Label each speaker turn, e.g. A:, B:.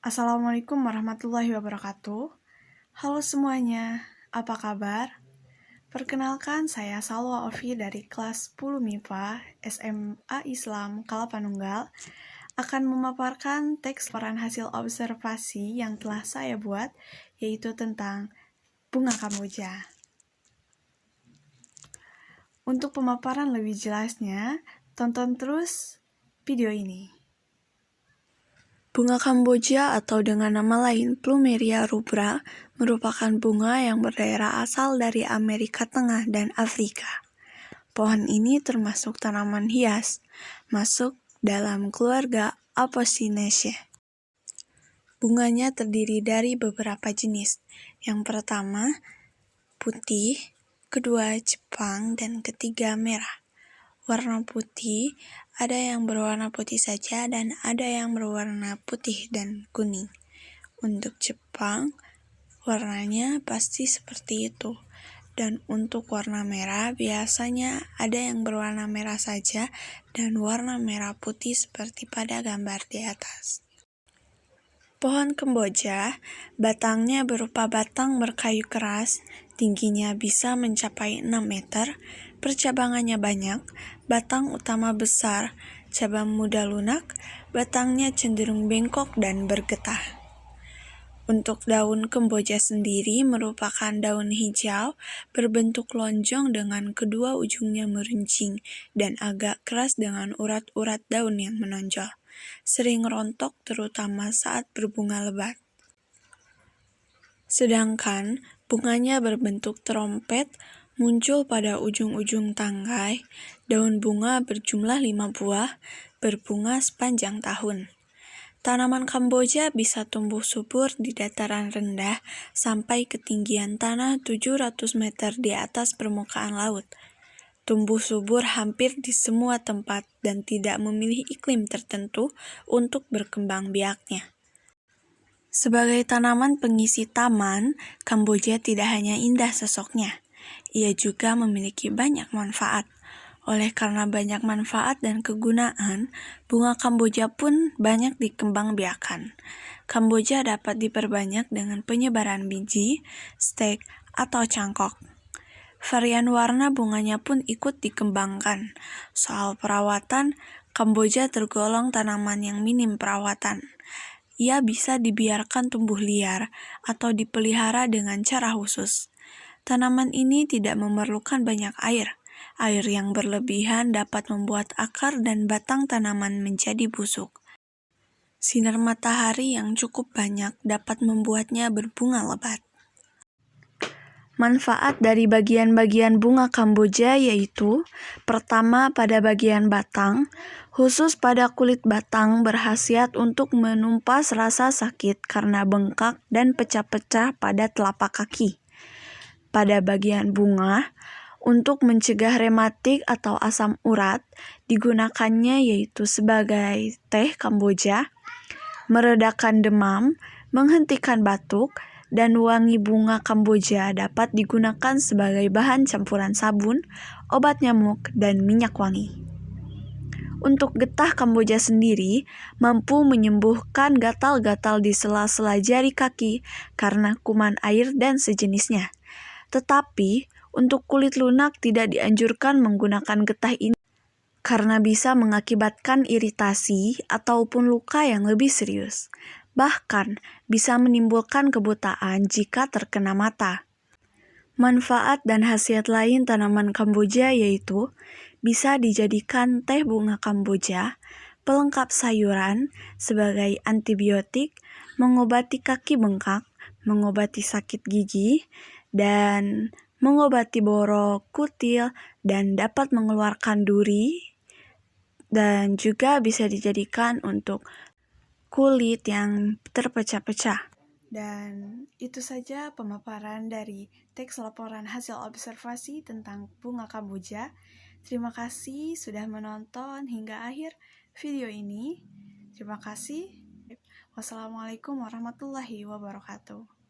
A: Assalamualaikum warahmatullahi wabarakatuh. Halo semuanya, apa kabar? Perkenalkan, saya Salwa Ovi dari kelas 10 MIPA SMA Islam Kalapanunggal akan memaparkan teks laporan hasil observasi yang telah saya buat, yaitu tentang bunga Kamboja. Untuk pemaparan lebih jelasnya, tonton terus video ini. Bunga Kamboja atau dengan nama lain Plumeria rubra merupakan bunga yang berdaerah asal dari Amerika Tengah dan Afrika. Pohon ini termasuk tanaman hias, masuk dalam keluarga Apocynaceae. Bunganya terdiri dari beberapa jenis. Yang pertama, putih, kedua Jepang, dan ketiga merah. Warna putih, ada yang berwarna putih saja dan ada yang berwarna putih dan kuning. Untuk Jepang, warnanya pasti seperti itu. Dan untuk warna merah, biasanya ada yang berwarna merah saja dan warna merah putih seperti pada gambar di atas. Pohon Kamboja, batangnya berupa batang berkayu keras, tingginya bisa mencapai 6 meter, percabangannya banyak, batang utama besar, cabang muda lunak, batangnya cenderung bengkok dan bergetah. Untuk daun Kamboja sendiri merupakan daun hijau, berbentuk lonjong dengan kedua ujungnya meruncing dan agak keras dengan urat-urat daun yang menonjol. Sering rontok terutama saat berbunga lebat. Sedangkan bunganya berbentuk trompet, muncul pada ujung-ujung tangkai, daun bunga berjumlah 5 buah, berbunga sepanjang tahun. Tanaman Kamboja bisa tumbuh subur di dataran rendah sampai ketinggian tanah 700 meter di atas permukaan laut. Tumbuh subur hampir di semua tempat dan tidak memilih iklim tertentu untuk berkembang biaknya. Sebagai tanaman pengisi taman, Kamboja tidak hanya indah sosoknya, ia juga memiliki banyak manfaat. Oleh karena banyak manfaat dan kegunaan, bunga Kamboja pun banyak dikembangbiakan. Kamboja dapat diperbanyak dengan penyebaran biji, stek, atau cangkok. Varian warna bunganya pun ikut dikembangkan. Soal perawatan, Kamboja tergolong tanaman yang minim perawatan. Ia bisa dibiarkan tumbuh liar atau dipelihara dengan cara khusus. Tanaman ini tidak memerlukan banyak air. Air yang berlebihan dapat membuat akar dan batang tanaman menjadi busuk. Sinar matahari yang cukup banyak dapat membuatnya berbunga lebat. Manfaat dari bagian-bagian bunga Kamboja yaitu: pertama, pada bagian batang, khusus pada kulit batang berkhasiat untuk menumpas rasa sakit karena bengkak dan pecah-pecah pada telapak kaki. Pada bagian bunga, untuk mencegah rematik atau asam urat, digunakannya yaitu sebagai teh Kamboja, meredakan demam, menghentikan batuk, dan wangi bunga Kamboja dapat digunakan sebagai bahan campuran sabun, obat nyamuk, dan minyak wangi. Untuk getah Kamboja sendiri mampu menyembuhkan gatal-gatal di sela-sela jari kaki karena kuman air dan sejenisnya. Tetapi untuk kulit lunak tidak dianjurkan menggunakan getah ini karena bisa mengakibatkan iritasi ataupun luka yang lebih serius. Bahkan bisa menimbulkan kebutaan jika terkena mata. Manfaat dan khasiat lain tanaman Kamboja yaitu bisa dijadikan teh bunga Kamboja, pelengkap sayuran, sebagai antibiotik, mengobati kaki bengkak, mengobati sakit gigi, dan mengobati borok, kutil, dan dapat mengeluarkan duri, dan juga bisa dijadikan untuk kulit yang terpecah-pecah. Dan itu saja pemaparan dari teks laporan hasil observasi tentang bunga Kamboja. Terima kasih sudah menonton hingga akhir video ini. Terima kasih. Wassalamualaikum warahmatullahi wabarakatuh.